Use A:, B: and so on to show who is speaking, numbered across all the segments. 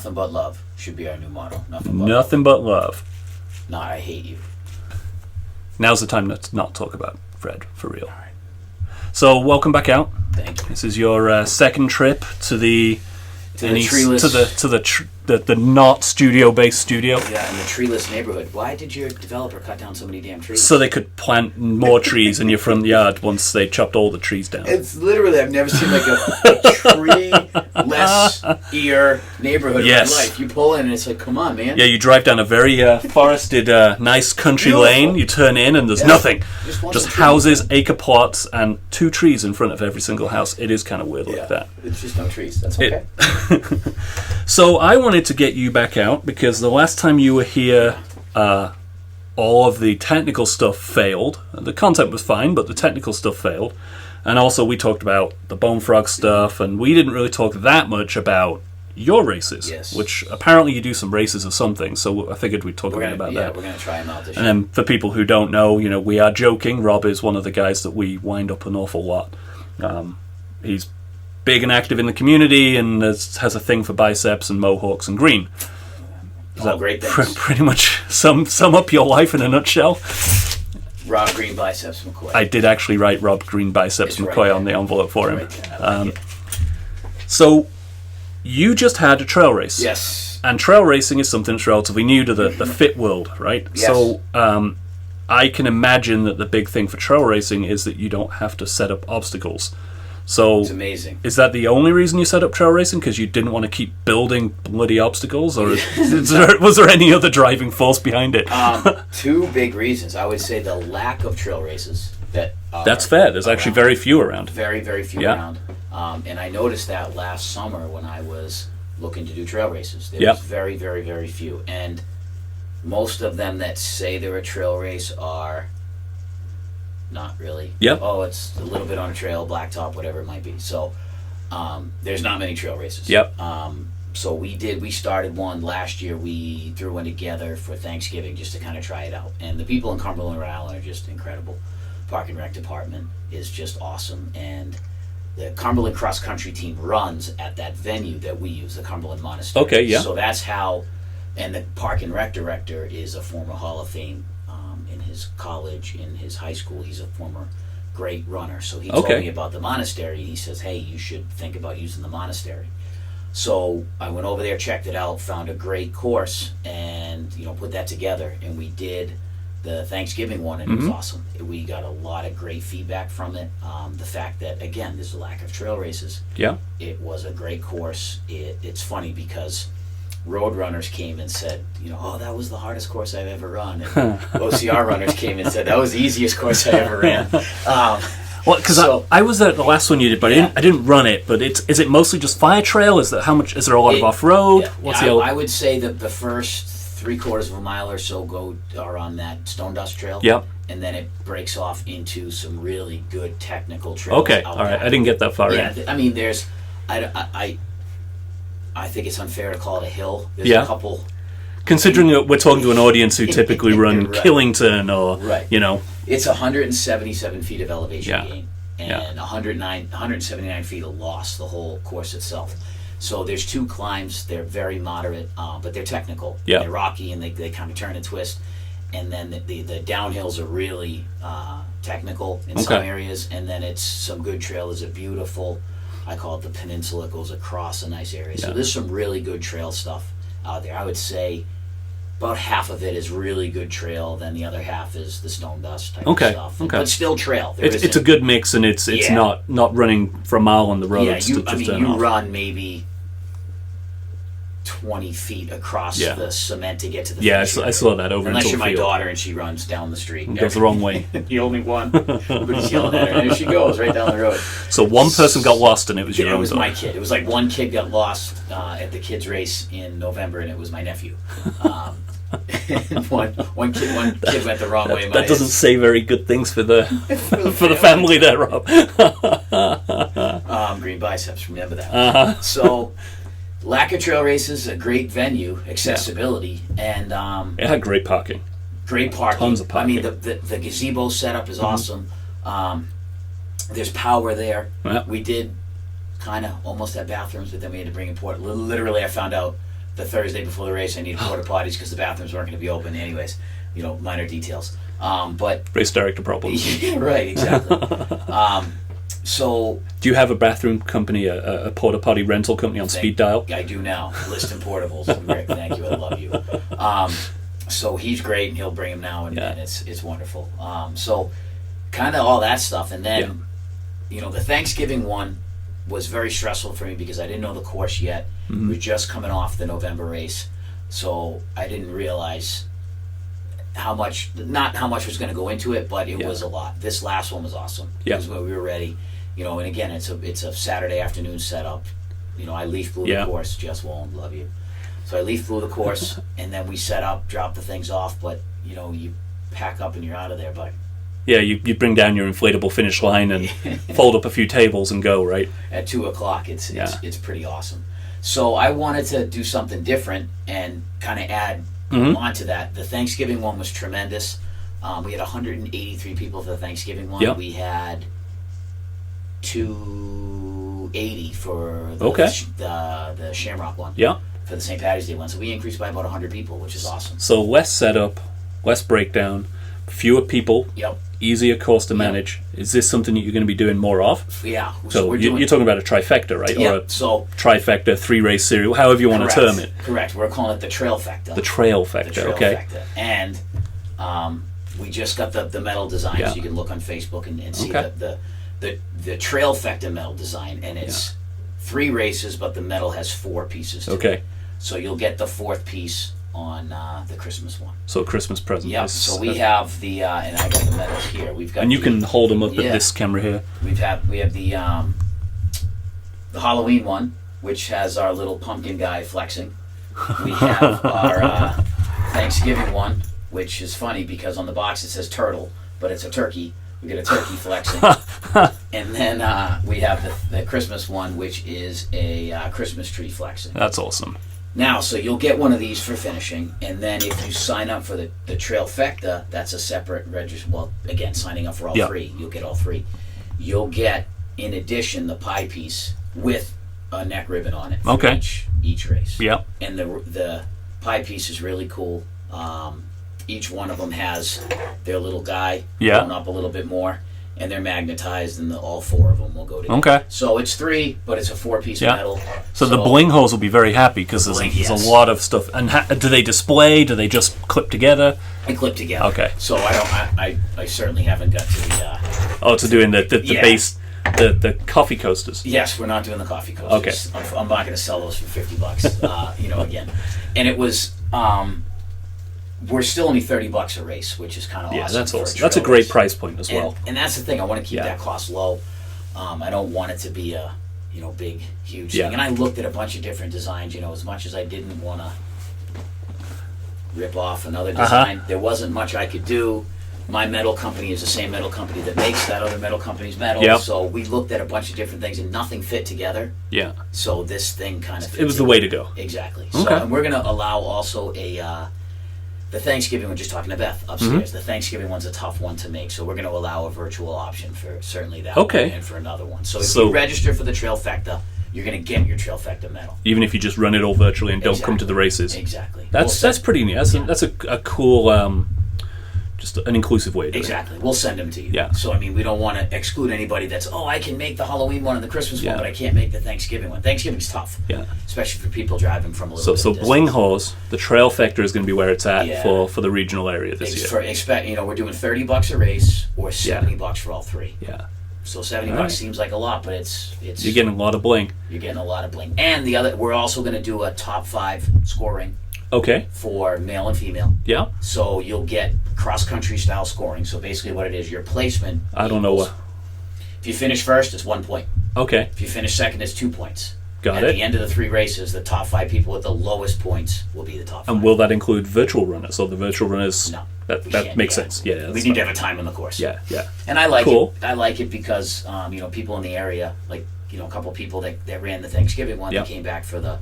A: Nothing but love should be our new motto.
B: Nothing but love.
A: Not I hate you.
B: Now's the time to not talk about Fred, for real. All right. So, welcome back out.
A: Thank you.
B: This is your second trip to the
A: treeless,
B: the not studio-based studio.
A: Yeah, in the treeless neighborhood. Why did your developer cut down so many damn trees?
B: So they could plant more trees in your front yard once they chopped all the trees down.
A: It's literally, I've never seen like a tree-less ear neighborhood in my life. You pull in and it's like, come on, man.
B: Yeah, you drive down a very forested, nice country lane. You turn in and there's nothing. Just houses, acre plots, and 2 trees in front of every single house. It is kind of weird like that.
A: It's just no trees. That's okay.
B: So I wanted to get you back out because the last time you were here, all of the technical stuff failed. The content was fine, but the technical stuff failed. And also we talked about the Bone Frog stuff, and we didn't really talk that much about your races, which apparently you do some races of something, so I figured we'd talk about that.
A: Yeah, we're going to try them out this year.
B: And then for people who don't know, we are joking. Rob is one of the guys that we wind up an awful lot. He's big and active in the community and has a thing for biceps and mohawks and green.
A: All great things.
B: Pretty much sum up your life in a nutshell.
A: Rob Green Biceps McCoy.
B: I did actually write Rob Green Biceps McCoy on the envelope for him.
A: Right.
B: So you just had a trail race.
A: Yes.
B: And trail racing is something that's relatively new to the fit world, right?
A: Yes.
B: So I can imagine that the big thing for trail racing is that you don't have to set up obstacles. So
A: it's amazing.
B: Is that the only reason you set up trail racing? Because you didn't want to keep building bloody obstacles? Or was there any other driving force behind it?
A: 2 big reasons. I would say the lack of trail races.
B: That's fair. There's actually very few around.
A: Very, very few around. And I noticed that last summer when I was looking to do trail races. There was very, very, very few. And most of them that say they're a trail race are not really.
B: Yep.
A: Oh, it's a little bit on a trail, blacktop, whatever it might be. So there's not many trail races.
B: Yep.
A: So we started one last year. We threw one together for Thanksgiving just to kind of try it out. And the people in Cumberland, Rhode Island are just incredible. Park and Rec department is just awesome. And the Cumberland cross country team runs at that venue that we use, the Cumberland Monastery.
B: Okay, yeah.
A: So that's how, and the Park and Rec director is a former Hall of Fame in his college, in his high school. He's a former great runner. So he told me about the monastery. He says, hey, you should think about using the monastery. So I went over there, checked it out, found a great course, and put that together. And we did the Thanksgiving one, and it was awesome. We got a lot of great feedback from it. The fact that, again, there's a lack of trail races.
B: Yeah.
A: It was a great course. It's funny because road runners came and said, oh, that was the hardest course I've ever run. And OCR runners came and said, that was the easiest course I ever ran.
B: Well, because I was at the last one you did, but I didn't run it. But is it mostly just fire trail? Is there a lot of off road?
A: I would say that the first 3/4 of a mile or so are on that stone dust trail.
B: Yep.
A: And then it breaks off into some really good technical trails.
B: Okay, all right. I didn't get that far in.
A: I mean, there's, I think it's unfair to call it a hill. There's a couple.
B: Considering that we're talking to an audience who typically run Killington or,
A: It's 177 feet of elevation gain and 179 feet of loss, the whole course itself. So there's 2 climbs. They're very moderate, but they're technical.
B: Yeah.
A: They're rocky, and they kind of turn and twist. And then the downhills are really technical in some areas. And then it's some good trail. There's a beautiful, I call it the peninsula. It goes across a nice area. So there's some really good trail stuff out there. I would say about half of it is really good trail, then the other half is the stone dust type of stuff. But still trail.
B: It's a good mix, and it's not running for a mile on the road.
A: Yeah, you run maybe 20 feet across the cement to get to the finish.
B: I saw that over
A: unless
B: until
A: you're my
B: field.
A: daughter and she runs down the street and
B: goes the wrong way.
A: the only one. Everybody's yelling at her, and there she goes right down the road.
B: So one person got lost, and it was your own.
A: It was my kid. It was like one kid got lost at the kids race in November, and it was my nephew. one kid went the wrong way.
B: That doesn't say very good things for the for the family there, Rob.
A: Green Biceps, remember that. So lack of trail races, a great venue, accessibility, and
B: it had great parking.
A: Great parking.
B: Tons of parking.
A: I mean, the gazebo setup is awesome. There's power there.
B: Yeah.
A: We did kind of almost have bathrooms, but then we had to bring in port. Literally, I found out the Thursday before the race, I needed porta potties because the bathrooms weren't going to be open. Anyways, minor details. But
B: race director problems.
A: Yeah, right, exactly. So,
B: do you have a bathroom company, a porta potty rental company on speed dial?
A: I do now. List and Portables. Rick, thank you. I love you. So he's great, and he'll bring him now, and it's wonderful. So, kind of all that stuff, and then the Thanksgiving one was very stressful for me because I didn't know the course yet. We were just coming off the November race, so I didn't realize not how much was going to go into it, but it was a lot. This last one was awesome. Because when we were ready, and again, it's a Saturday afternoon setup. I leaf blew the course. Jess Wallen, love you. So I leaf blew the course, and then we set up, dropped the things off, but you pack up and you're out of there. But
B: yeah, you bring down your inflatable finish line and fold up a few tables and go, right?
A: At 2:00, it's pretty awesome. So I wanted to do something different and kind of add onto that. The Thanksgiving one was tremendous. We had 183 people for the Thanksgiving one.
B: Yep.
A: We had 280 for the Shamrock one.
B: Yeah.
A: For the St. Patty's Day one. So we increased by about 100 people, which is awesome.
B: So less setup, less breakdown, fewer people.
A: Yep.
B: Easier course to manage. Is this something that you're going to be doing more of?
A: Yeah.
B: So you're talking about a trifecta, right?
A: Yeah.
B: Or a trifecta, 3-race series, however you want to term it.
A: Correct. We're calling it the Trailfecta.
B: The Trailfecta, okay.
A: And we just got the medal design, so you can look on Facebook and see the Trailfecta medal design, and it's 3 races, but the medal has 4 pieces to it. So you'll get the 4th piece on the Christmas one.
B: So Christmas present.
A: Yeah. So we have the and I got the medals here. We've got
B: and you can hold them up at this camera here.
A: We have the Halloween one, which has our little pumpkin guy flexing. We have our Thanksgiving one, which is funny because on the box it says turtle, but it's a turkey. We get a turkey flexing. And then we have the Christmas one, which is a Christmas tree flexing.
B: That's awesome.
A: Now, so you'll get one of these for finishing, and then if you sign up for the Trailfecta, that's a separate register. Well, again, signing up for all 3, you'll get all 3. You'll get, in addition, the pie piece with a neck ribbon on it for each race.
B: Yep.
A: And the pie piece is really cool. Each one of them has their little guy going up a little bit more, and they're magnetized, and all 4 of them will go together. Okay. So it's 3, but it's a 4-piece medal.
B: So the bling holes will be very happy because there's a lot of stuff. And do they display? Do they just clip together?
A: They clip together.
B: Okay.
A: So I certainly haven't got to the...
B: to doing the base... The coffee coasters.
A: Yes, we're not doing the coffee coasters. Okay. I'm not going to sell those for $50. Again, and it was. We're still only $30 a race, which is kind of awesome.
B: Yeah, that's awesome. That's a great price point as well.
A: And that's the thing. I want to keep that cost low. I don't want it to be a big, huge thing. And I looked at a bunch of different designs. As much as I didn't want to rip off another design, there wasn't much I could do. My metal company is the same metal company that makes that other metal company's metal. Yep. So we looked at a bunch of different things and nothing fit together. Yeah. So this thing kind of...
B: It was the way to go.
A: Exactly. Okay. So, and we're going to allow also the Thanksgiving one, just talking to Beth upstairs, the Thanksgiving one's a tough one to make. So we're going to allow a virtual option for certainly that one and for another one. So if you register for the Trailfecta, you're going to get your Trailfecta medal. Even if you just run it all virtually and don't come to the races. Exactly. That's pretty neat. That's a cool... just an inclusive way to do it. Exactly. We'll send them to you. Yeah. So, we don't want to exclude anybody that's, I can make the Halloween one and the Christmas one, but I can't make the Thanksgiving one. Thanksgiving's tough. Yeah. Especially for people driving from a little bit of distance. So Bling Hawes, the Trailfecta is going to be where it's at for the regional area this year. We're doing $30 a race or $70 for all 3. Yeah. So $70 seems like a lot, but it's you're getting a lot of bling. You're getting a lot of bling. And we're also going to do a top 5 scoring. Okay. For male and female. Yeah. So you'll get cross-country style scoring. So basically what it is, your placement... I don't know what... If you finish first, it's 1 point. Okay. If you finish second, it's 2 points. Got it. At the end of the 3 races, the top 5 people with the lowest points will be the top 5. And will that include virtual runners? So the virtual runners... No. That makes sense. Yeah. We need to have a time on the course. Yeah, yeah. And I like it. I like it because, people in the area, like, a couple of people that ran the Thanksgiving one, that came back for the...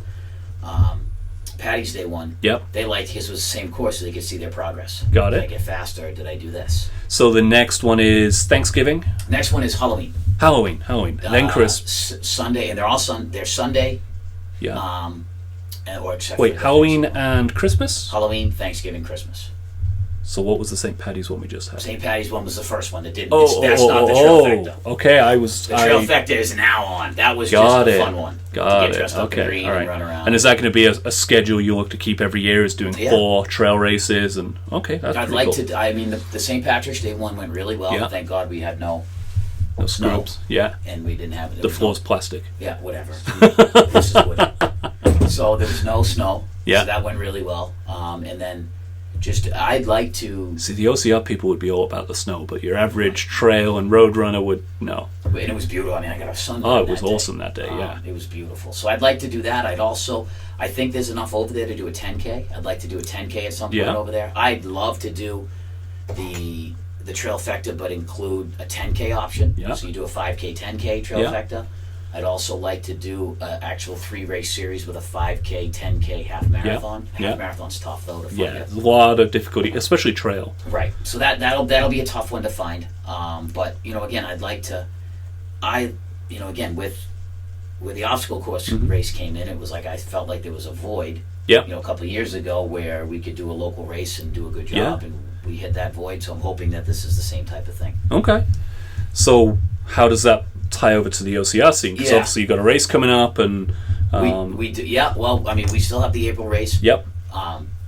A: Patty's Day one. Yep. They liked his was the same course so they could see their progress. Got it. Did I get faster? Did I do this? So the next one is Thanksgiving? Next one is Halloween. Halloween. Then Christmas. Sunday, and they're all they're Sunday. Yeah. or except
B: Wait,
A: for
B: Halloween and Christmas?
A: Halloween, Thanksgiving, Christmas.
B: So what was the St. Patty's one we just had?
A: St. Patty's one was the first one that didn't.
B: That's
A: not the Trailfecta.
B: Okay,
A: The Trailfecta is now on. That was just
B: got
A: a
B: it.
A: fun one.
B: Got
A: to get
B: it.
A: dressed up in
B: Okay,
A: green
B: all right.
A: and run around.
B: And is that going to be a schedule you look to keep every year? Is doing
A: Yeah.
B: 4 trail races and okay, that's
A: I'd
B: pretty
A: like
B: cool.
A: to. I mean, the St. Patrick's Day one went really well.
B: Yeah.
A: Thank God we had no
B: Scrubs, yeah.
A: and we didn't have
B: The floor's plastic.
A: Yeah, whatever. This is wood. So there was no snow.
B: Yeah.
A: So that went really well. And then I'd like to.
B: See, the OCR people would be all about the snow, but your average trail and road runner would no.
A: And it was beautiful. I mean, I got a sunburn.
B: Oh, it was
A: that day.
B: awesome that day. Yeah.
A: It was beautiful. So I'd like to do that. I think there's enough over there to do a 10K. I'd like to do a 10K at some point over there. I'd love to do the Trailfecta, but include a 10K option.
B: Yeah.
A: So you do a 5K, 10K Trailfecta. I'd also like to do an actual 3-race series with a 5K, 10K half marathon. Half marathon's tough though to find.
B: Yeah, there's a lot of difficulty, especially trail.
A: Right. So that'll be a tough one to find. But again, I'd like to. Again with the obstacle course race came in, it was like I felt like there was a void.
B: Yeah.
A: A couple of years ago where we could do a local race and do a good job, and we hit that void. So I'm hoping that this is the same type of thing.
B: Okay. So how does that tie over to the OCR scene? Because obviously you've got a race coming up, and
A: we do. Yeah. Well, I mean, we still have the April race.
B: Yep.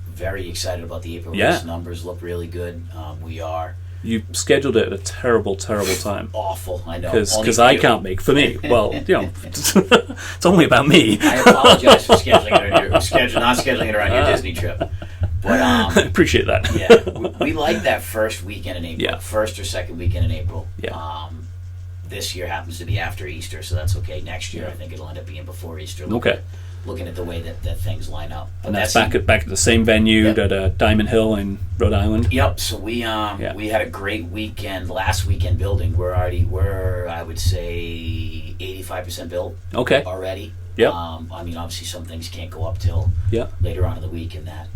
A: Very excited about the April race. Numbers look really good. We are.
B: You scheduled it at a terrible, terrible time.
A: Awful, I know.
B: Because I can't make, for me, well, it's only about me.
A: I apologize for not scheduling it around your Disney trip. But
B: I appreciate that.
A: Yeah, we like that first weekend in April.
B: Yeah.
A: First or second weekend in April.
B: Yeah.
A: This year happens to be after Easter, so that's okay. Next year, I think it'll end up being before Easter. Looking at the way that things line up. But
B: and that's back at the same venue at Diamond Hill in Rhode Island.
A: Yep. So we had a great weekend last weekend building. We're I would say 85% built.
B: Okay.
A: Already.
B: Yep.
A: I mean, obviously some things can't go up till later on in the week, and that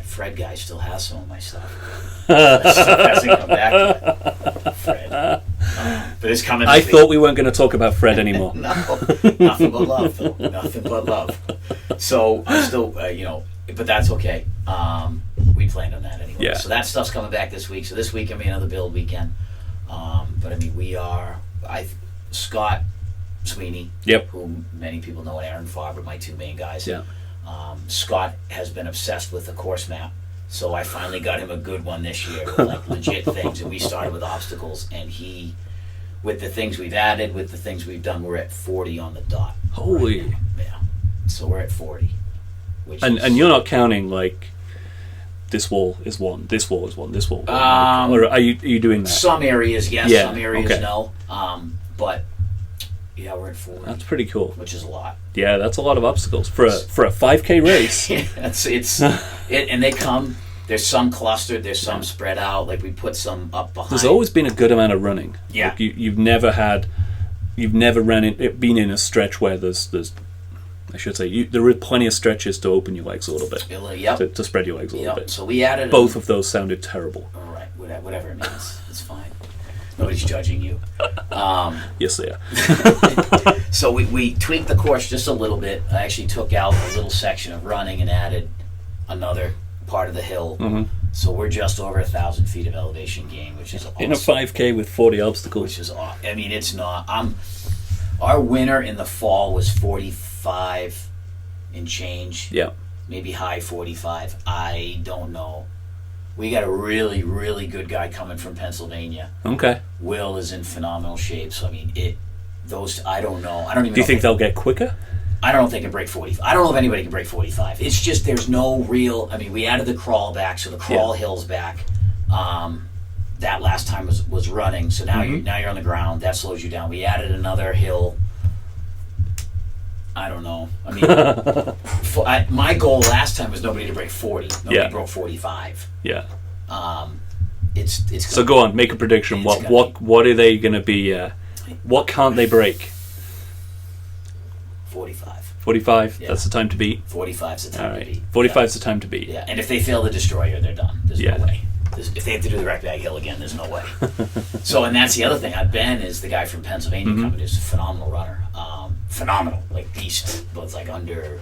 A: Fred guy still has some of my stuff. That stuff hasn't come back yet. Fred. But it's coming.
B: I thought we weren't going to talk about Fred anymore.
A: No, nothing but love, Phil. Nothing but love. So I'm still, but that's okay. We planned on that anyway.
B: Yeah.
A: So that stuff's coming back this week. So this week, another build weekend. But I mean, Scott Sweeney, who many people know, and Aaron Faber, my two main guys.
B: Yeah.
A: Scott has been obsessed with the course map. So I finally got him a good one this year with like legit things, and we started with obstacles, and he, with the things we've added, with the things we've done, we're at 40 on the dot.
B: Holy.
A: Right, yeah. So we're at 40.
B: And you're not counting like this wall is one, this wall is one, this wall is one. Or are you doing that?
A: Some areas, yes. Some areas, no. But yeah, we're at 40.
B: That's pretty cool.
A: Which is a lot.
B: Yeah, that's a lot of obstacles for a 5K race.
A: And they come. There's some clustered. There's some spread out. Like we put some up behind.
B: There's always been a good amount of running.
A: Yeah.
B: Like you've never been in a stretch where there's I should say there are plenty of stretches to open your legs a little bit.
A: Yep.
B: To spread your legs a little bit.
A: So we added
B: both of those sounded terrible.
A: All right. Whatever it means, it's fine. Nobody's judging you.
B: Yes, they are.
A: So we tweaked the course just a little bit. I actually took out a little section of running and added another part of the hill. Mm-hmm. So we're just over 1,000 feet of elevation gain, which is awesome.
B: In a 5K with 40 obstacles.
A: Which is awesome. I mean, it's not. Our winter in the fall was 45 and change.
B: Yeah.
A: Maybe high 45. I don't know. We got a really, really good guy coming from Pennsylvania. Okay. Will is in phenomenal shape. So, I mean, I don't know. I don't even know.
B: Do you think they'll get quicker?
A: I don't know if they can break 45. I don't know if anybody can break 45. It's just there's no real... I mean, we added the crawl back, so the crawl hill's back. That last time was running, so now you're on the ground. That slows you down. We added another hill. I don't know. I mean, my goal last time was nobody to break 40. Nobody broke 45.
B: Yeah.
A: It's
B: so go on, make a prediction. What are they going to be? What can't they break?
A: 45.
B: 45. Yeah. That's the time to beat.
A: 45's the time to beat.
B: 45's the time to beat.
A: Yeah, and if they fail the destroyer, they're done. There's no way. If they have to do the wreck bag hill again, there's no way. So, and that's the other thing. Ben is the guy from Pennsylvania coming. He's a phenomenal runner. Phenomenal, like beast, but it's like under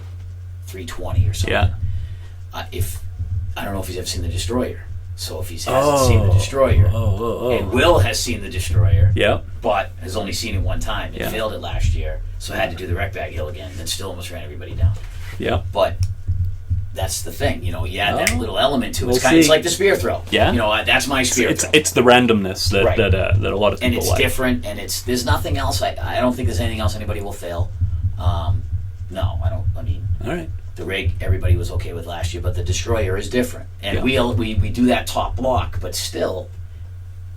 A: 320 or something.
B: Yeah.
A: If I don't know if he's ever seen the Destroyer. So if he hasn't seen the Destroyer, and Will has seen the Destroyer, but has only seen it one time and failed it last year, so had to do the wreck bag hill again, and still almost ran everybody down.
B: Yeah.
A: But that's the thing, you add that little element to it. It's like the spear throw.
B: Yeah.
A: That's my spear throw.
B: It's the randomness that a lot of people like.
A: And it's different, and there's nothing else. I don't think there's anything else anybody will fail. No, I don't. I mean,
B: all right.
A: The rig, everybody was okay with last year, but the Destroyer is different. And we do that top block, but still,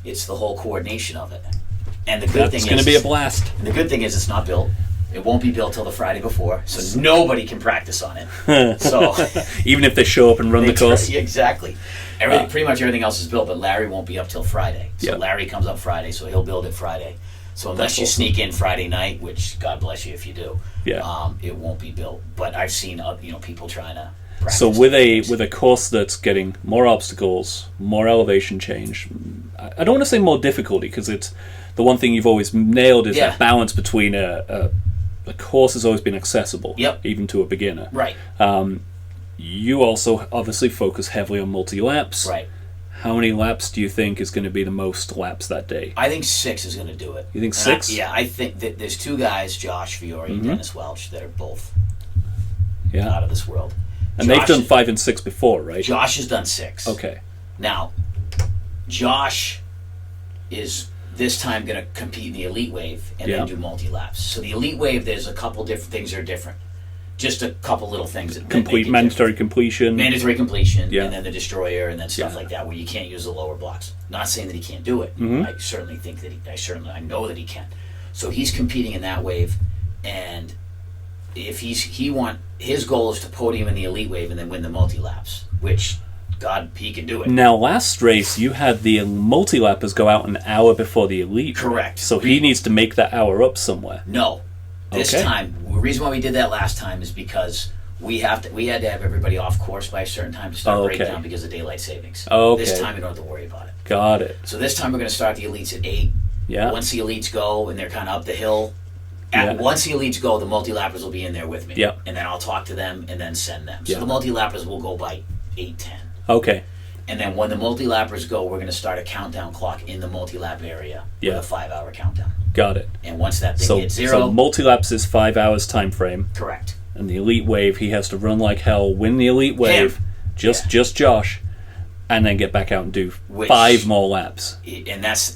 A: it's the whole coordination of it. And the good thing is...
B: It's going to be a blast.
A: And the good thing is it's not built. It won't be built till the Friday before, so nobody can practice on it. So
B: even if they show up and run the course?
A: Exactly. Pretty much everything else is built, but Larry won't be up till Friday. So Larry comes up Friday, so he'll build it Friday. So unless you sneak in Friday night, which God bless you if you do, it won't be built. But I've seen people trying to practice.
B: So with a course that's getting more obstacles, more elevation change, I don't want to say more difficulty, because it's the one thing you've always nailed is that balance between a course has always been accessible, even to a beginner.
A: Right.
B: You also obviously focus heavily on multi-laps.
A: Right.
B: How many laps do you think is going to be the most laps that day?
A: I think 6 is going to do it.
B: You think 6?
A: I think that there's 2 guys, Josh Fiore and Dennis Welch, that are both out of this world.
B: And they've done 5 and 6 before, right?
A: Josh has done 6.
B: Okay.
A: Now, Josh is this time going to compete in the Elite Wave and then do multi-laps. So the Elite Wave, there's a couple different things that are different. Just a couple little things that
B: mandatory completion,
A: and then the Destroyer, and then stuff like that where you can't use the lower blocks. Not saying that he can't do it. I certainly think that I know that he can. So he's competing in that wave, and if his goal is to podium in the Elite Wave and then win the multi-laps, which God, he can do it.
B: Now, last race you had the multi-lappers go out an hour before the Elite.
A: Correct.
B: So he needs to make that hour up somewhere.
A: No. This time, the reason why we did that last time is because we had to have everybody off course by a certain time to start breakdown because of daylight savings. This time, we don't have to worry about it.
B: Got it.
A: So this time, we're going to start the elites at 8.
B: Yeah.
A: Once the elites go and they're kind of up the hill, once the elites go, the multi-lappers will be in there with me.
B: Yeah.
A: And then I'll talk to them and then send them. So the multi-lappers will go by 8:10.
B: Okay.
A: And then when the multi-lappers go, we're going to start a countdown clock in the multi-lap area with a 5-hour countdown.
B: Got it.
A: And once that thing hits 0...
B: So multi-laps is 5 hours time frame.
A: Correct.
B: And the Elite Wave, he has to run like hell, win the Elite Wave, just Josh, and then get back out and do 5 more laps.
A: And that's...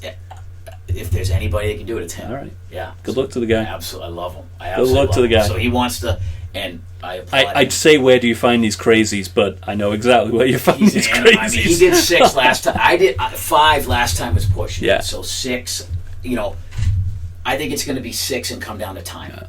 A: If there's anybody that can do it, it's him.
B: All right.
A: Yeah.
B: Good luck to the guy.
A: Absolutely. I love him.
B: Good luck to the guy.
A: So he wants to... And I applaud him.
B: I'd say, where do you find these crazies? But I know exactly where you find these crazies. I mean,
A: he did 6 last time. I did 5 last time was pushing.
B: Yeah.
A: So 6, I think it's going to be 6 and come down to time. Yeah.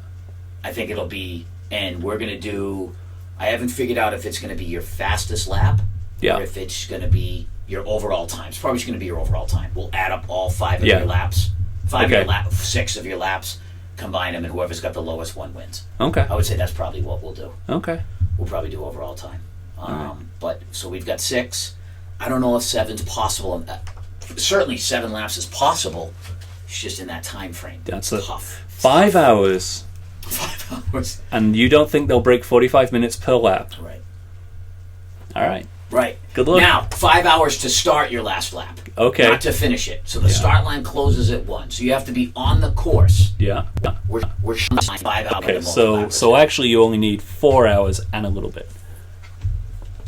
A: I think it'll be... And we're going to do... I haven't figured out if it's going to be your fastest lap or if it's going to be your overall time. It's probably just going to be your overall time. We'll add up all 5 of your laps. 6 of your laps. Combine them, and whoever's got the lowest one wins.
B: Okay.
A: I would say that's probably what we'll do.
B: Okay.
A: We'll probably do overall time. But so we've got 6. I don't know if 7's possible. Certainly 7 laps is possible. It's just in that time frame.
B: That's
A: tough.
B: 5 hours.
A: 5 hours.
B: And you don't think they'll break 45 minutes per lap?
A: Right.
B: All right.
A: Right.
B: Good luck.
A: Now, 5 hours to start your last lap.
B: Okay.
A: Not to finish it. So the start line closes at 1. So you have to be on the course.
B: Yeah.
A: We're 5 hours.
B: Okay. So actually, you only need 4 hours and a little bit,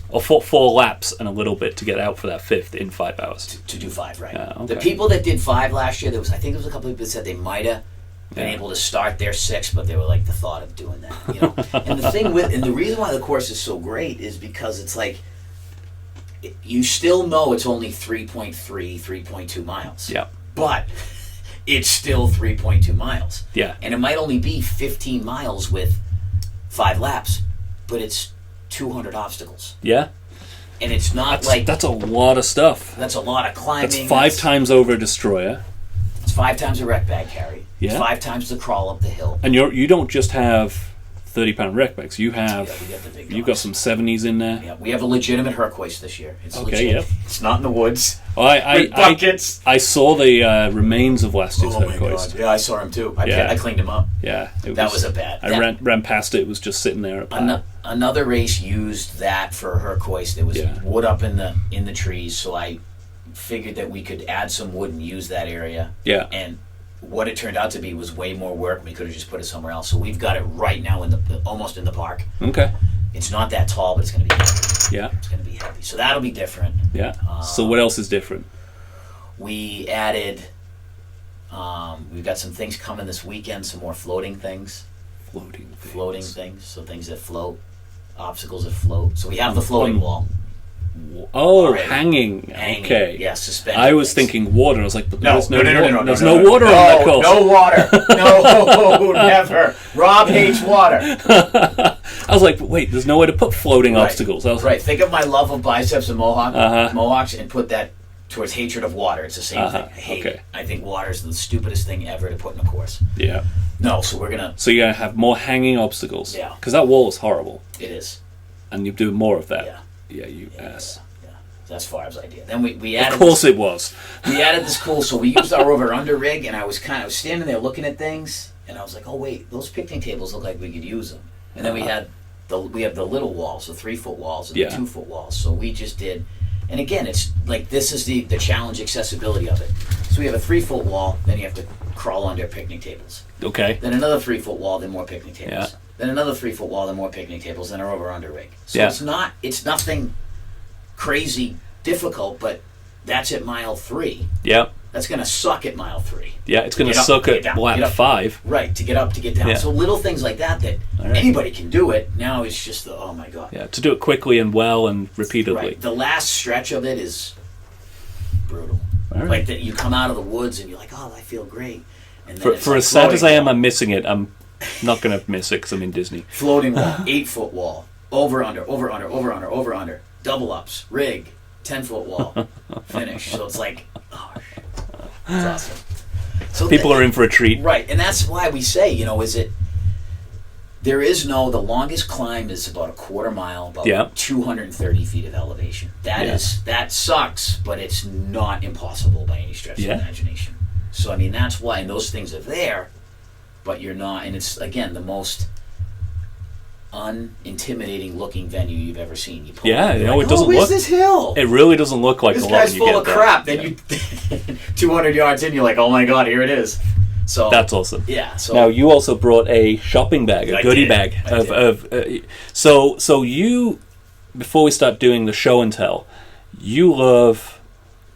B: or 4 laps and a little bit to get out for that 5th in 5 hours.
A: To do 5, right?
B: Okay.
A: The people that did 5 last year, I think there was a couple of people that said they might have been able to start their 6, but they were like the thought of doing that. And the reason why the course is so great is because it's like. You still know it's only 3.2 miles.
B: Yeah.
A: But it's still 3.2 miles.
B: Yeah.
A: And it might only be 15 miles with 5 laps, but it's 200 obstacles.
B: Yeah.
A: And it's not
B: that's a lot of stuff.
A: That's a lot of climbing.
B: That's 5 times over a Destroyer.
A: It's 5 times a wreck bag carry.
B: Yeah.
A: It's 5 times the crawl up the hill.
B: And you don't just have 30-pound rec bikes. You have,
A: we got the big
B: you've got
A: dogs.
B: some 70s in there.
A: Yeah, we have a legitimate Herc-hoist this year. It's
B: Okay,
A: legit.
B: yep.
A: It's not in the woods.
B: Well, I saw the remains of last year's Herc-hoist.
A: Yeah, I saw him too. I cleaned him up.
B: Yeah,
A: That was a bad.
B: I ran past it. It was just sitting there.
A: Another race used that for a Herc-hoist. There was wood up in the trees, so I figured that we could add some wood and use that area.
B: Yeah.
A: And what it turned out to be was way more work. We could have just put it somewhere else. So we've got it right now almost in the park.
B: Okay.
A: It's not that tall, but it's going to be heavy.
B: Yeah.
A: It's going to be heavy. So that'll be different.
B: Yeah. So what else is different?
A: We added. We've got some things coming this weekend. Some more floating things. Floating things. So things that float. Obstacles that float. So we have the floating wall.
B: Oh,
A: already.
B: Hanging. Okay.
A: Yeah, suspended.
B: I was thinking water. I was like, but there's no
A: water
B: on that course.
A: No water. No, never. Rob hates water.
B: I was like, but wait, there's no way to put floating obstacles. I was
A: right. Think of my love of biceps and mohawks, and put that towards hatred of water. It's the same thing. I hate it. I think water is the stupidest thing ever to put in a course.
B: Yeah.
A: No, so we're gonna.
B: So you're gonna have more hanging obstacles.
A: Yeah.
B: Because that wall is horrible.
A: It is.
B: And you do more of that.
A: Yeah.
B: Yeah, you ass.
A: Yeah. That's Favre's idea. Then we added.
B: Of course it was.
A: We added this cool. So we used our over/under rig, and I was standing there looking at things, and I was like, oh wait, those picnic tables look like we could use them. And then we have the little walls, the 3-foot walls and the 2-foot walls. So we just did, and again, it's like this is the challenge accessibility of it. So we have a 3-foot wall, then you have to crawl under picnic tables.
B: Okay.
A: Then another 3-foot wall, then more picnic tables.
B: Yeah.
A: Then another 3-foot wall, then more picnic tables, then our over/under rig. So it's nothing crazy difficult, but that's at mile 3.
B: Yeah.
A: That's going to suck at mile 3.
B: Yeah, it's going to suck at lap 5.
A: Right, to get up, to get down.
B: Yeah.
A: So little things like that anybody can do it. Now it's just oh my God.
B: Yeah, to do it quickly and well and repeatedly.
A: Right. The last stretch of it is brutal.
B: All right.
A: Like that, you come out of the woods and you're like, oh, I feel great. And then
B: For as sad as I am, I'm missing it. I'm not going to miss it because I'm in Disney.
A: Floating wall, 8-foot wall, over/under, double ups, rig, 10-foot wall, finish. So it's like, oh, it's awesome. So
B: People are in for a treat.
A: Right, and that's why we say, the longest climb is about a quarter mile, about 230 feet of elevation. That sucks, but it's not impossible by any stretch of the imagination. So, that's why, and those things are there, but you're not, and it's, again, the most unintimidating looking venue you've ever seen. You pull
B: it doesn't look.
A: Where's this hill?
B: It really doesn't look like
A: this
B: a lot when you get there.
A: This guy's full of crap. Then you 200 yards in, you're like, oh my God, here it is. So
B: that's awesome.
A: Yeah. So
B: now you also brought a shopping bag, a goodie bag So you, before we start doing the show and tell, you love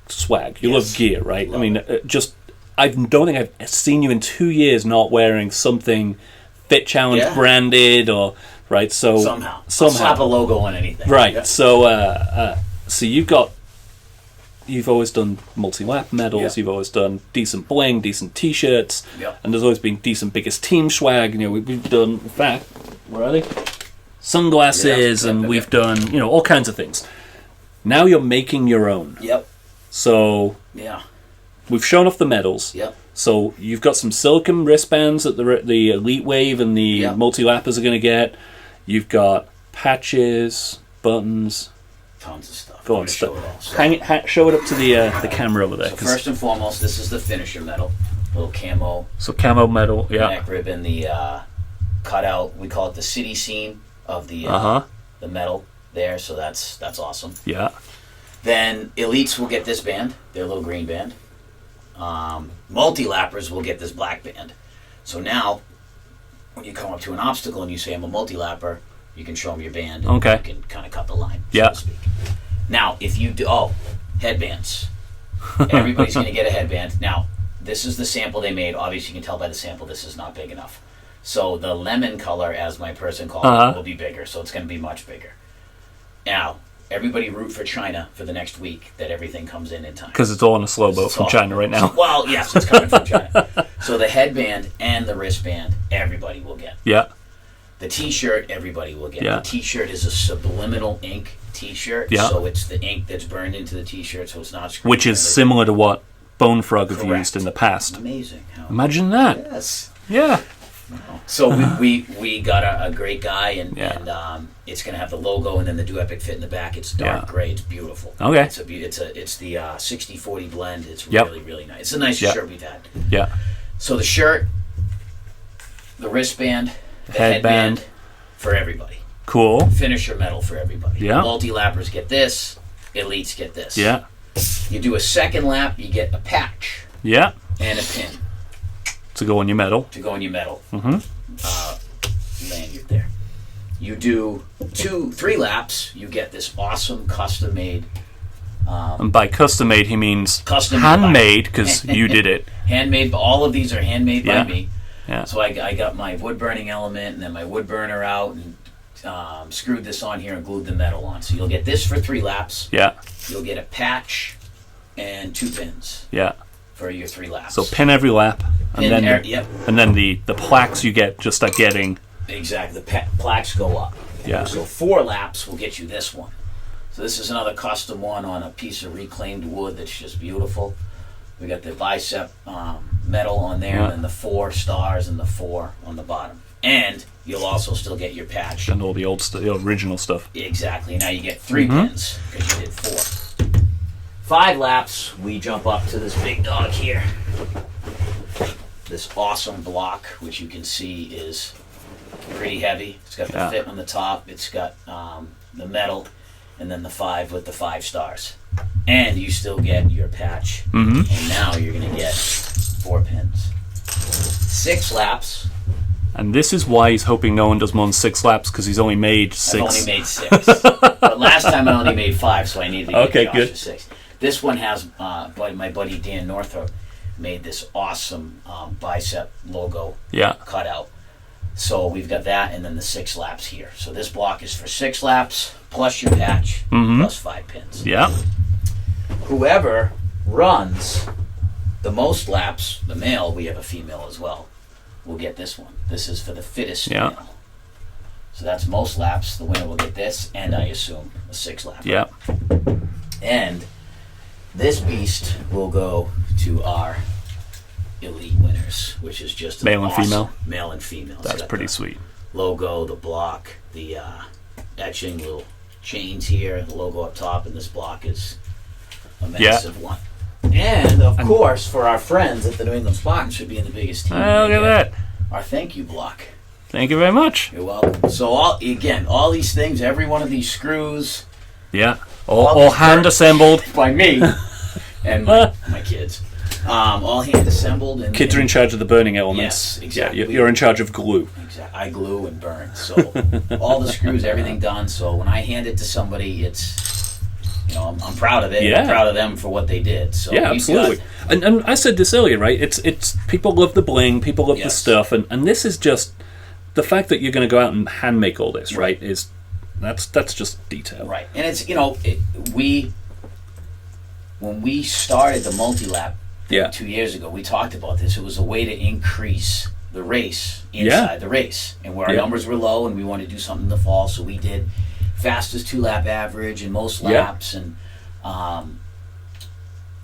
B: swag. You love gear, right? I don't think I've seen you in 2 years not wearing something Fit Challenge branded or right. So
A: somehow slap a logo on anything.
B: Right. Yeah. So you've always done multi-lap medals. You've always done decent bling, decent T-shirts, and there's always been decent biggest team swag. We've done, in fact, where are they? Sunglasses, and we've done all kinds of things. Now you're making your own.
A: Yep.
B: So we've shown off the medals.
A: Yep.
B: So you've got some silicone wristbands that the Elite Wave and the multi-lappers are going to get. You've got patches, buttons.
A: Tons of stuff.
B: Go on, show it up to the camera over there.
A: So first and foremost, this is the finisher medal. Little camo.
B: So camo medal,
A: neck ribbon, the cutout. We call it the city scene of the medal there. So that's awesome.
B: Yeah.
A: Then elites will get this band, their little green band. Multi-lappers will get this black band. So now, when you come up to an obstacle and you say, I'm a multi-lapper, you can show them your band and you can kind of cut the line, so to speak. Now, if you do, headbands. Everybody's going to get a headband. Now, this is the sample they made. Obviously, you can tell by the sample this is not big enough. So the lemon color, as my person called it, will be bigger. So it's going to be much bigger. Now, everybody root for China for the next week that everything comes in time.
B: Because it's all on a slow boat from China right now.
A: Well, yes, it's coming from China. So the headband and the wristband, everybody will get.
B: Yeah.
A: The T-shirt, everybody will get.
B: Yeah.
A: The T-shirt is a subliminal ink T-shirt.
B: Yeah.
A: So it's the ink that's burned into the T-shirt, so it's not screen
B: which is similar to what Bone Frog have used in the past.
A: Amazing.
B: Imagine that.
A: Yes.
B: Yeah.
A: So we got a great guy, and it's going to have the logo and then the Do Epic Fit in the back. It's dark gray. It's beautiful.
B: Okay.
A: It's the 60-40 blend. It's really, really nice. It's the nicest shirt we've had.
B: Yeah.
A: So the shirt, the wristband, the headband for everybody.
B: Cool.
A: Finisher medal for everybody.
B: Yeah.
A: Multi-lappers get this. Elites get this.
B: Yeah.
A: You do a second lap, you get a patch.
B: Yeah.
A: And a pin.
B: To go on your medal.
A: Mm-hmm. Lanyard there. You do 3 laps, you get this awesome custom-made.
B: And by custom-made, he means
A: custom
B: handmade, because you did it.
A: Handmade. All of these are handmade by me.
B: Yeah.
A: So I got my wood-burning element and then my wood burner out and screwed this on here and glued the metal on. So you'll get this for 3 laps.
B: Yeah.
A: You'll get a patch and 2 pins.
B: Yeah.
A: For your 3 laps.
B: So pin every lap, and then and then the plaques you get just start getting.
A: Exactly, the plaques go up.
B: Yeah.
A: So 4 laps will get you this one. So this is another custom one on a piece of reclaimed wood that's just beautiful. We got the bicep metal on there, and then the 4 stars and the 4 on the bottom. And you'll also still get your patch
B: and all the the original stuff.
A: Exactly. Now you get 3 pins because you did 4. 5 laps, we jump up to this big dog here. This awesome block, which you can see is pretty heavy. It's got the fit on the top. It's got the metal, and then the 5 with the 5 stars. And you still get your patch. And now you're going to get 4 pins. 6 laps.
B: And this is why he's hoping no one does more than 6 laps, because he's only made 6.
A: I've only made 6. But last time I only made 5, so I needed to get Josh to 6. This one has my buddy Dan Northrop made this awesome bicep logo cutout. So we've got that, and then the 6 laps here. So this block is for 6 laps plus your patch plus 5 pins.
B: Yeah.
A: Whoever runs the most laps, the male, we have a female as well, will get this one. This is for the fittest male. So that's most laps. The winner will get this, and I assume a 6 lap.
B: Yeah.
A: And this beast will go to our elite winners, which is just
B: male and female.
A: Male and female.
B: That's pretty sweet.
A: Logo, the block, the etching, little chains here, the logo up top, and this block is a massive one. And of course, for our friends at the New England Spahtens, should be in the biggest team.
B: Look at that!
A: Our thank you block.
B: Thank you very much.
A: You're welcome. So all these things, every one of these screws.
B: Yeah. All hand assembled
A: by me and my kids. All hand assembled. And
B: kids are in charge of the burning elements.
A: Yes, exactly.
B: Yeah, you're in charge of glue.
A: Exactly. I glue and burn. So all the screws, everything done. So when I hand it to somebody, it's I'm proud of it.
B: Yeah.
A: I'm proud of them for what they did. So
B: yeah, absolutely. And I said this earlier, right? It's people love the bling, people love the stuff, and this is just the fact that you're going to go out and hand make all this, right? That's just detail.
A: Right. And it's, when we started the multi-lap 2 years ago, we talked about this. It was a way to increase the race inside the race. And where our numbers were low and we wanted to do something in the fall, so we did fastest 2-lap average and most laps. And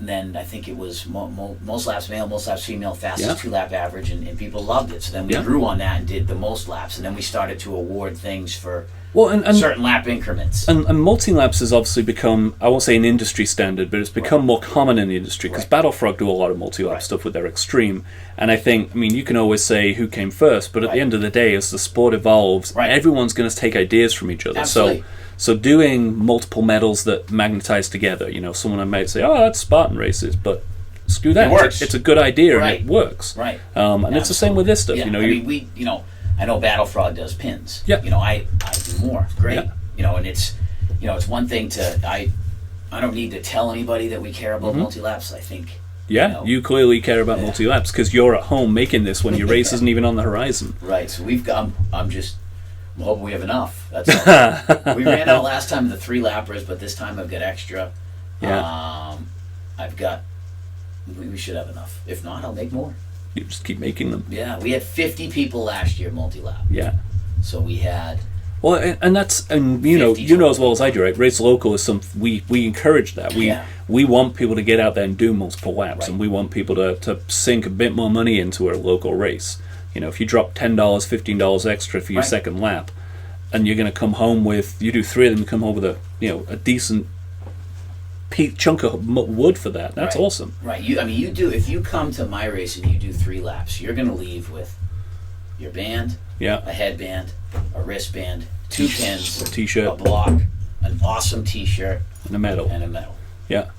A: then I think it was most laps male, most laps female, fastest 2-lap average, and people loved it. So then we grew on that and did the most laps. And then we started to award things for and certain lap increments.
B: And multi-laps has obviously become, I won't say an industry standard, but it's become more common in the industry, because Battle Frog do a lot of multi-lap stuff with their Extreme. And I think, you can always say who came first, but at the end of the day, as the sport evolves, everyone's going to take ideas from each other.
A: Absolutely.
B: So doing multiple medals that magnetize together, someone might say, oh, that's Spartan races, but screw that.
A: It works.
B: It's a good idea and it works.
A: Right.
B: And it's the same with this stuff.
A: Yeah. I know Battle Frog does pins.
B: Yeah.
A: I do more. Great. Yeah. And it's one thing to I don't need to tell anybody that we care about multi-laps. I think.
B: Yeah, you clearly care about multi-laps because you're at home making this when your race isn't even on the horizon.
A: Right. So we've got. I'm hoping we have enough. That's all. We ran out last time of the 3-lappers, but this time I've got extra.
B: Yeah.
A: I've got. We should have enough. If not, I'll make more.
B: You just keep making them.
A: Yeah, we had 50 people last year multi-lap.
B: Yeah.
A: So we had.
B: Well, and you know as well as I do, right? Race local is we encourage that. We want people to get out there and do multiple laps, and we want people to sink a bit more money into a local race. if you drop $10, $15 extra for your second lap, and you're going to come home with, you do 3 of them, you come home with a decent chunk of wood for that. That's awesome.
A: Right. You do, if you come to my race and you do 3 laps, you're going to leave with your band, a headband, a wristband, 2 pins,
B: a t-shirt,
A: a block, an awesome t-shirt,
B: and a medal. Yeah.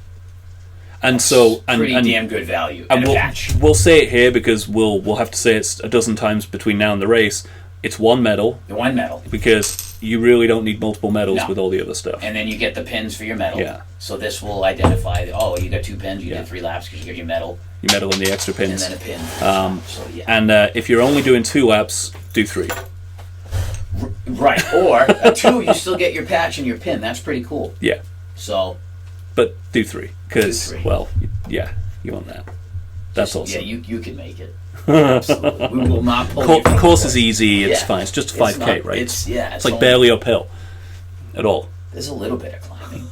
B: And
A: that's
B: so,
A: pretty damn good value.
B: And
A: a patch.
B: We'll say it here because we'll have to say it a dozen times between now and the race. It's 1 medal.
A: The 1 medal.
B: Because you really don't need multiple medals with all the other stuff.
A: And then you get the pins for your medal.
B: Yeah.
A: So this will identify, you got 2 pins, you did 3 laps because you get your medal.
B: Your medal and the extra pins.
A: And then a pin.
B: And if you're only doing 2 laps, do 3.
A: Right. Or a 2, you still get your patch and your pin. That's pretty cool.
B: Yeah.
A: So.
B: But do 3. Because, you want that. That's awesome.
A: Yeah, you can make it. Absolutely. We will not pull you from
B: the course is easy. It's fine. It's just a 5K, right?
A: It's
B: like barely uphill at all.
A: There's a little bit of climbing.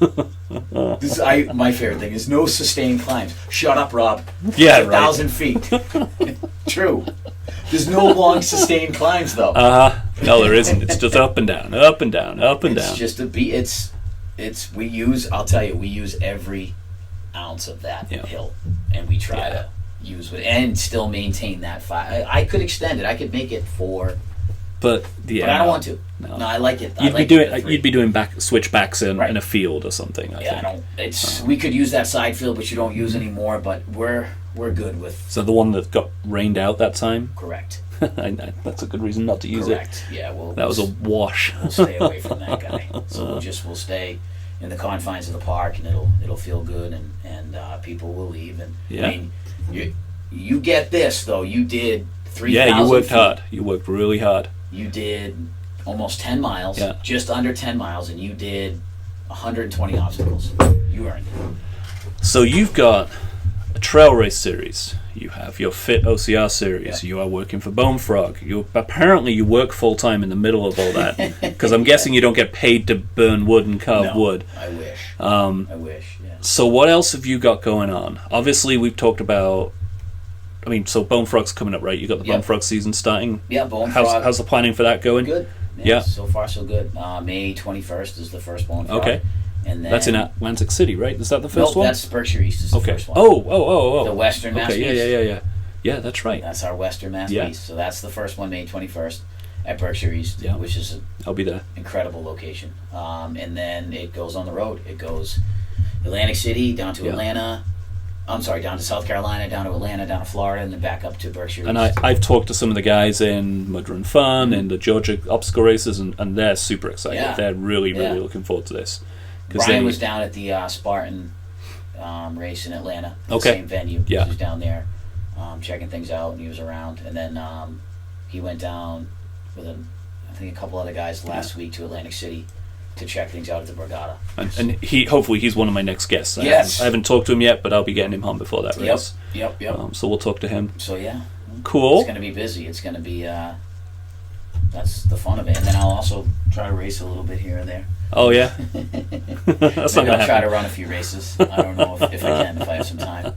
A: My favorite thing is no sustained climbs. Shut up, Rob.
B: Yeah,
A: 1,000 feet. True. There's no long sustained climbs, though.
B: No, there isn't. It's just up and down, up and down, up and down.
A: It's just we use every ounce of that hill, and we try to use it and still maintain that 5. I could extend it. I could make it 4.
B: But
A: I don't want to. No, I like it.
B: You'd be doing switchbacks in a field or something. I think.
A: We could use that side field, which you don't use anymore. But we're good with.
B: So the one that got rained out that time.
A: Correct.
B: That's a good reason not to use it.
A: Correct. Yeah. Well,
B: that was a wash.
A: We'll stay away from that guy. So we'll stay in the confines of the park, and it'll feel good, and people will leave. And I mean, you get this though. You did 3,000.
B: Yeah, you worked hard. You worked really hard.
A: You did almost 10 miles, just under 10 miles, and you did 120 obstacles. You earned it.
B: So you've got a trail race series. You have your Fit OCR series. You are working for Bone Frog. Apparently you work full-time in the middle of all that. Because I'm guessing you don't get paid to burn wood and carve wood.
A: I wish. I wish, yeah.
B: So what else have you got going on? Obviously we've talked about... so Bone Frog's coming up, right? You got the Bone Frog season starting.
A: Yeah, Bone Frog.
B: How's the planning for that going?
A: Good. Yeah. So far, so good. May 21st is the first Bone Frog.
B: Okay.
A: And then,
B: that's in Atlantic City, right? Is that the first one?
A: That's Berkshire East is the first one.
B: Oh.
A: The Western Mass Beast.
B: Yeah. Yeah, that's right.
A: That's our Western Mass Beast. So that's the first one, May 21st at Berkshire East, which is
B: I'll be there.
A: Incredible location. And then it goes on the road. It goes Atlantic City down to Atlanta. I'm sorry, down to South Carolina, down to Atlanta, down to Florida, and then back up to Berkshire.
B: And I've talked to some of the guys in Mud Run Fun and the Georgia obstacle races, and they're super excited. Yeah. They're really looking forward to this.
A: Brian was down at the Spartan race in Atlanta, the same venue.
B: Yeah.
A: He was down there checking things out, and he was around. And then he went down with I think a couple other guys last week to Atlantic City to check things out at the Borgata.
B: And hopefully he's one of my next guests. I haven't talked to him yet, but I'll be getting him on before that race.
A: Yep.
B: So we'll talk to him.
A: So yeah.
B: Cool.
A: It's going to be busy. It's going to be, that's the fun of it. And then I'll also try to race a little bit here and there.
B: Oh yeah? That's not going to happen.
A: I'll try to run a few races. I don't know if I can, if I have some time.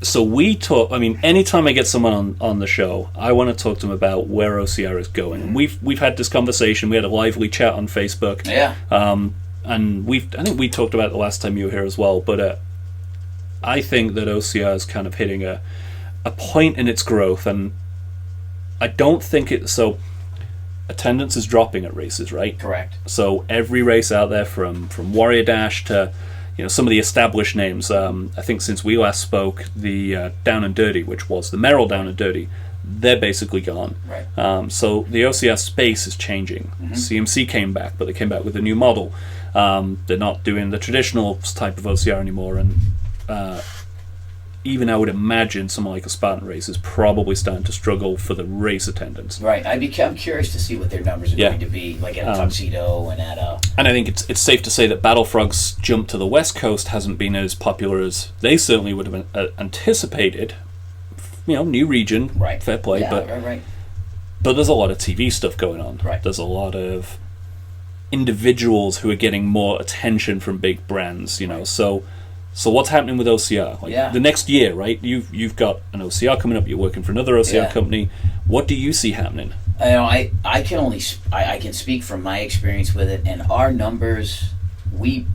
B: So we talk. Anytime I get someone on the show, I want to talk to them about where OCR is going. And we've had this conversation. We had a lively chat on Facebook.
A: Yeah.
B: And I think we talked about it the last time you were here as well. But I think that OCR is kind of hitting a point in its growth, and I don't think it. So attendance is dropping at races, right?
A: Correct.
B: So every race out there, from Warrior Dash to some of the established names. I think since we last spoke, the Down and Dirty, which was the Merrill Down and Dirty, they're basically gone.
A: Right.
B: So the OCR space is changing. Mm-hmm. CMC came back, but they came back with a new model. They're not doing the traditional type of OCR anymore, and even I would imagine someone like a Spartan race is probably starting to struggle for the race attendance.
A: Right. I'm curious to see what their numbers are going to be, like at a Tuxedo and at a...
B: And I think it's safe to say that Battle Frog's jump to the West Coast hasn't been as popular as they certainly would have anticipated. New region,
A: right?
B: Fair play,
A: right.
B: But there's a lot of TV stuff going on.
A: Right.
B: There's a lot of individuals who are getting more attention from big brands.
A: Right.
B: So So what's happening with OCR?
A: Yeah.
B: The next year, right? You've got an OCR coming up. You're working for another OCR company. What do you see happening?
A: I can speak from my experience with it, and our numbers, we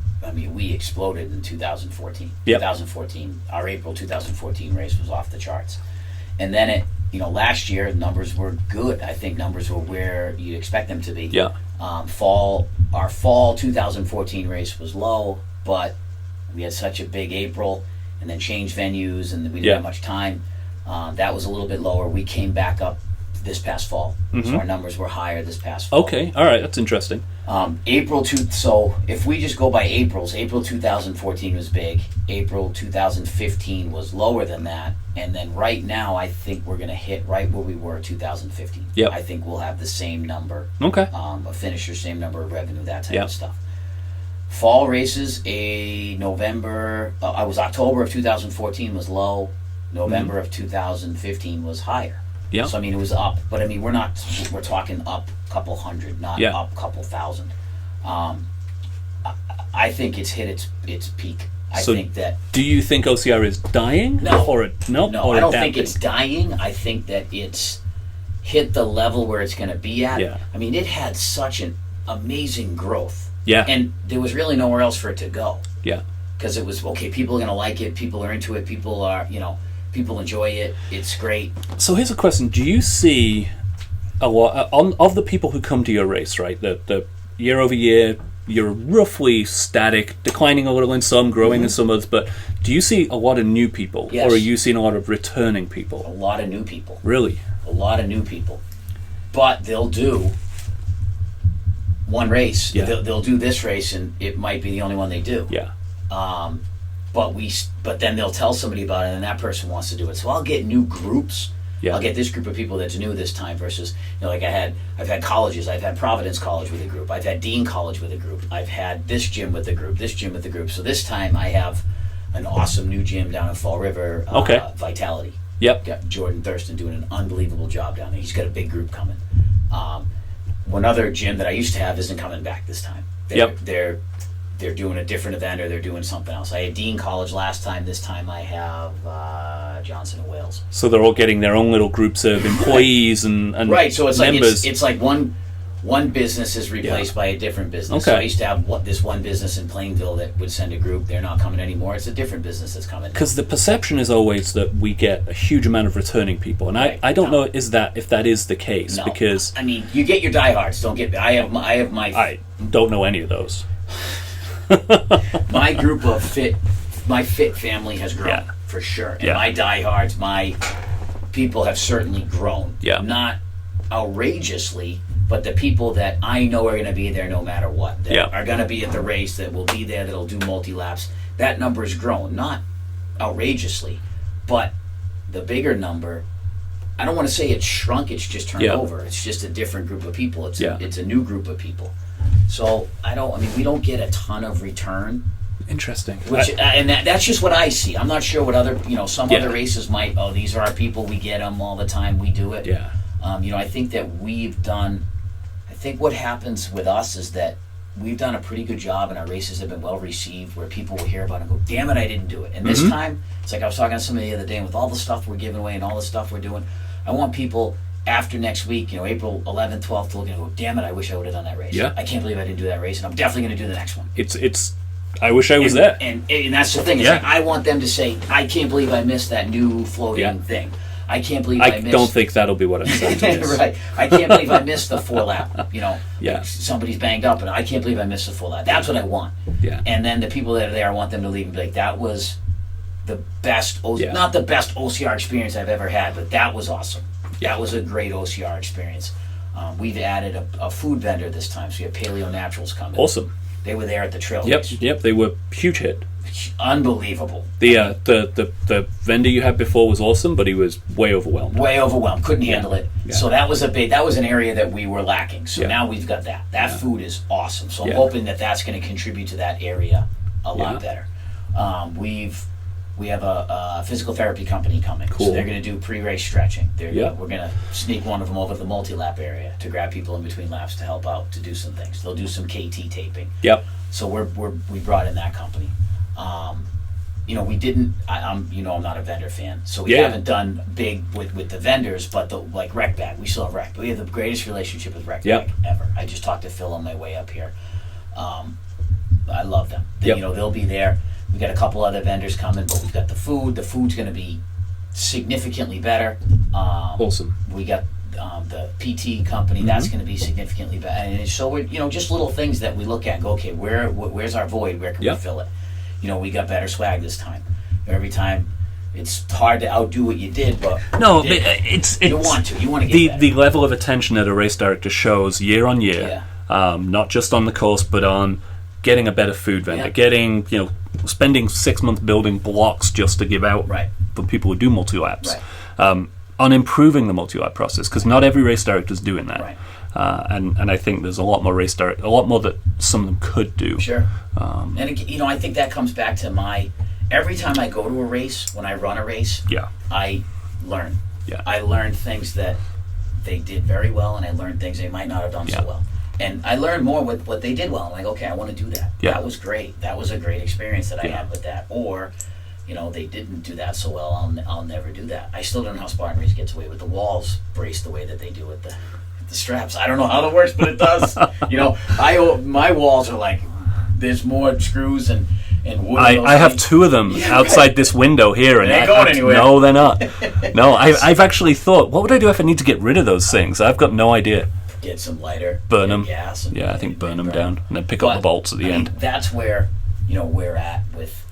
A: exploded in 2014.
B: Yep.
A: 2014, our April 2014 race was off the charts, and then last year numbers were good. I think numbers were where you expect them to be.
B: Yeah.
A: Our fall 2014 race was low, but we had such a big April, and then changed venues, and we didn't have much time. That was a little bit lower. We came back up this past fall, so our numbers were higher this past fall.
B: Okay, all right, that's interesting.
A: So if we just go by April 2014 was big. April 2015 was lower than that, and then right now I think we're going to hit right where we were 2015.
B: Yep.
A: I think we'll have the same number.
B: Okay.
A: A finisher, same number of revenue, that type of stuff. Fall races, October of 2014 was low. November of 2015 was higher.
B: Yeah.
A: So it was up, but we're talking up a couple hundred, not up a couple thousand. I think it's hit its peak. I think that.
B: Do you think OCR is dying?
A: No.
B: Or
A: I don't think it's dying. I think that it's hit the level where it's going to be at.
B: Yeah.
A: It had such an amazing growth.
B: Yeah.
A: And there was really nowhere else for it to go.
B: Yeah.
A: Because it was, people are going to like it, people are into it, people enjoy it, it's great.
B: So here's a question. Do you see a lot, of the people who come to your race, right, the year over year, you're roughly static, declining a little in some, growing in some others, but do you see a lot of new people?
A: Yes.
B: Or are you seeing a lot of returning people?
A: A lot of new people.
B: Really?
A: A lot of new people. But they'll do one race.
B: Yeah.
A: They'll do this race, and it might be the only one they do.
B: Yeah.
A: But then they'll tell somebody about it, and that person wants to do it. So I'll get new groups.
B: Yeah.
A: I'll get this group of people that's new this time versus, I've had colleges. I've had Providence College with a group. I've had Dean College with a group. I've had this gym with a group, this gym with a group. So this time I have an awesome new gym down in Fall River, Vitality.
B: Yep.
A: Got Jordan Thurston doing an unbelievable job down there. He's got a big group coming. One other gym that I used to have isn't coming back this time. They're doing a different event, or they're doing something else. I had Dean College last time. This time I have Johnson and Wales.
B: So they're all getting their own little groups of employees and
A: right. So it's
B: members.
A: It's like one business is replaced by a different business.
B: Okay.
A: So I used to have this one business in Plainville that would send a group. They're not coming anymore. It's a different business that's coming.
B: Because the perception is always that we get a huge amount of returning people, and I don't know if that is the case.
A: No.
B: Because
A: you get your diehards. Don't get me. I
B: I don't know any of those.
A: My group of my fit family has grown for sure, and my diehards, my people have certainly grown.
B: Yeah.
A: Not outrageously, but the people that I know are going to be there no matter what, that are going to be at the race, that will be there, that'll do multi-laps, that number has grown. Not outrageously, but the bigger number, I don't want to say it's shrunk, it's just turned over. It's just a different group of people. It's a new group of people. So we don't get a ton of return.
B: Interesting.
A: And that's just what I see. I'm not sure what other, some other races might, these are our people, we get them all the time, we do it.
B: Yeah.
A: I think that I think what happens with us is that we've done a pretty good job, and our races have been well received, where people will hear about it and go, damn it, I didn't do it. And this time, it's like I was talking to somebody the other day, and with all the stuff we're giving away and all the stuff we're doing, I want people after next week, April 11th, 12th, to look and go, damn it, I wish I would have done that race.
B: Yeah.
A: I can't believe I didn't do that race, and I'm definitely going to do the next one.
B: I wish I was there.
A: And that's the thing. It's like, I want them to say, I can't believe I missed that new floating thing. I can't believe I missed...
B: I don't think that'll be what I'm saying to this.
A: Right. I can't believe I missed the 4-lap. Somebody's banged up, and I can't believe I missed the 4-lap. That's what I want.
B: Yeah.
A: And then the people that are there, I want them to leave and be like, that was the best, not the best OCR experience I've ever had, but that was awesome. That was a great OCR experience. We've added a food vendor this time, so we have Paleo Naturals coming.
B: Awesome.
A: They were there at the Trailfecta.
B: Yep, they were huge hit.
A: Unbelievable.
B: The vendor you had before was awesome, but he was way overwhelmed.
A: Couldn't handle it.
B: Yeah.
A: So that was an area that we were lacking. So now we've got that. That food is awesome. So I'm hoping that that's going to contribute to that area a lot better. We have a physical therapy company coming.
B: Cool.
A: So they're going to do pre-race stretching. We're going to sneak one of them over to the multi-lap area to grab people in between laps to help out, to do some things. They'll do some KT taping.
B: Yep.
A: So we brought in that company. we didn't. I'm not a vendor fan, so we
B: Yeah.
A: haven't done big with the vendors. But like Rec Bag, we still have Rec. We have the greatest relationship with Rec
B: Yep.
A: Bag ever. I just talked to Phil on my way up here. I love them.
B: Yep.
A: They'll be there. We got a couple other vendors coming, but we've got the food. The food's going to be significantly better.
B: Awesome.
A: We got the PT company. That's going to be significantly better. And so we're just little things that we look at and go, okay, where's our void? Where can we fill it? We got better swag this time. Every time, it's hard to outdo what you did, but
B: No,
A: it's you want to get
B: the
A: better.
B: the level of attention that a race director shows year on year, not just on the course, but on getting a better food vendor, getting spending 6 months building blocks just to give out for people who do multi-laps, on improving the multi-lap process, because not every race director is doing that.
A: Right.
B: And I think there's a lot more that some of them could do.
A: Sure. And I think that comes back to every time I go to a race, when I run a race, I learn.
B: Yeah.
A: I learn things that they did very well, and I learn things they might not have done so well. And I learned more with what they did well. I'm like, okay, I want to do that.
B: Yeah.
A: That was great. That was a great experience that I had with that. Or, they didn't do that so well. I'll never do that. I still don't know how Spartan Race gets away with the walls braced the way that they do with the straps. I don't know how that works, but it does. My walls are like, there's more screws and wood.
B: I have two of them outside this window here, and
A: they ain't going anywhere.
B: No, they're not. No, I've actually thought, what would I do if I need to get rid of those things? I've got no idea.
A: Get some lighter,
B: burn them.
A: Gas, and
B: I think burn them down, and then pick up the bolts at the end.
A: That's where we're at with.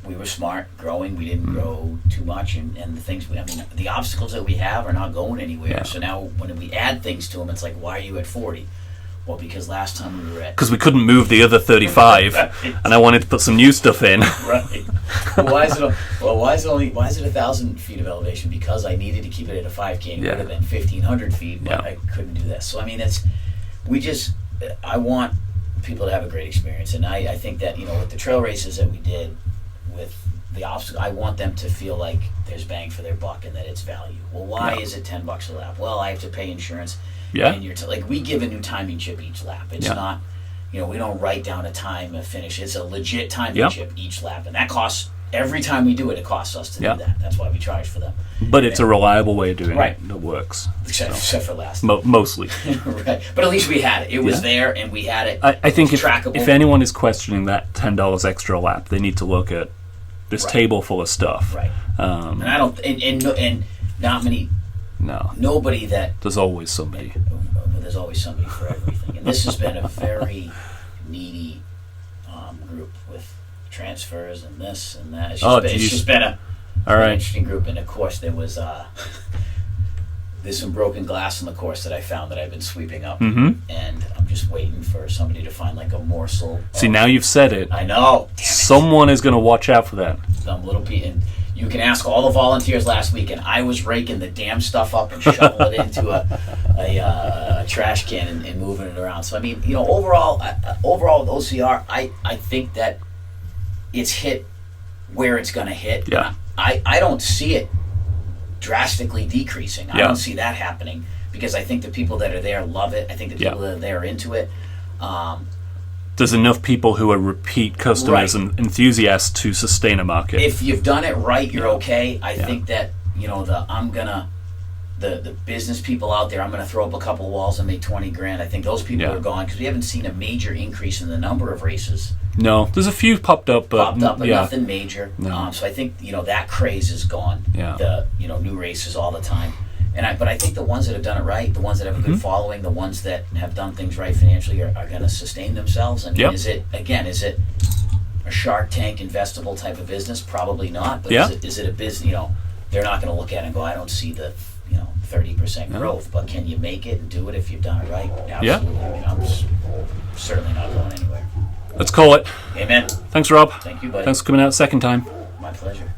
A: We were smart growing. We didn't grow too much, and the things. The obstacles that we have are not going anywhere.
B: Yeah.
A: So now when we add things to them, it's like, why are you at 40? Well, because last time we were at.
B: Because we couldn't move the other 35, and I wanted to put some new stuff in.
A: Right. Why is it 1,000 feet of elevation? Because I needed to keep it at a 5K, and it would have been 1,500 feet, but I couldn't do that. So I want people to have a great experience, and I think that with the trail races that we did, with the obstacle, I want them to feel like there's bang for their buck and that it's value. Well, why is it $10 a lap? Well, I have to pay insurance.
B: Yeah.
A: And we give a new timing chip each lap. It's not, we don't write down a time, a finish. It's a legit timing chip each lap, and that costs every time we do it. It costs us to do that. That's why we charge for them.
B: But it's a reliable way of doing it. It works.
A: Except for last.
B: Mostly.
A: Right. But at least we had it. It was there, and we had it.
B: I think if
A: trackable.
B: If anyone is questioning that $10 extra a lap, they need to look at this table full of stuff.
A: Right. And I don't. And not many.
B: No.
A: Nobody that.
B: There's always somebody.
A: There's always somebody for everything, and this has been a very needy group with transfers and this and that. It's just been an interesting group, and of course there's some broken glass in the course that I found that I've been sweeping up, and I'm just waiting for somebody to find like a morsel.
B: See, now you've said it.
A: I know. Damn it.
B: Someone is going to watch out for that.
A: Some little piece, and you can ask all the volunteers last weekend. I was raking the damn stuff up and shoveling it into a trash can and moving it around. So overall with OCR, I think that it's hit where it's going to hit.
B: Yeah.
A: I don't see it drastically decreasing. I don't see that happening, because I think the people that are there love it. I think the people that are there are into it.
B: There's enough people who are repeat customers and enthusiasts to sustain a market.
A: If you've done it right, you're okay. I think that the business people out there, I'm gonna throw up a couple of walls and make $20,000. I think those people are gone, because we haven't seen a major increase in the number of races.
B: No, there's a few popped up, but
A: nothing major.
B: No.
A: So I think that craze is gone.
B: Yeah.
A: The new races all the time. But I think the ones that have done it right, the ones that have a good following, the ones that have done things right financially are going to sustain themselves. Is it a Shark Tank investable type of business? Probably not. But is it a business? They're not going to look at it and go, I don't see the 30% growth, but can you make it and do it if you've done it right? Absolutely.
B: Yeah.
A: I'm certainly not going anywhere.
B: Let's call it.
A: Amen.
B: Thanks, Rob.
A: Thank you, buddy.
B: Thanks for coming out a second time.
A: My pleasure.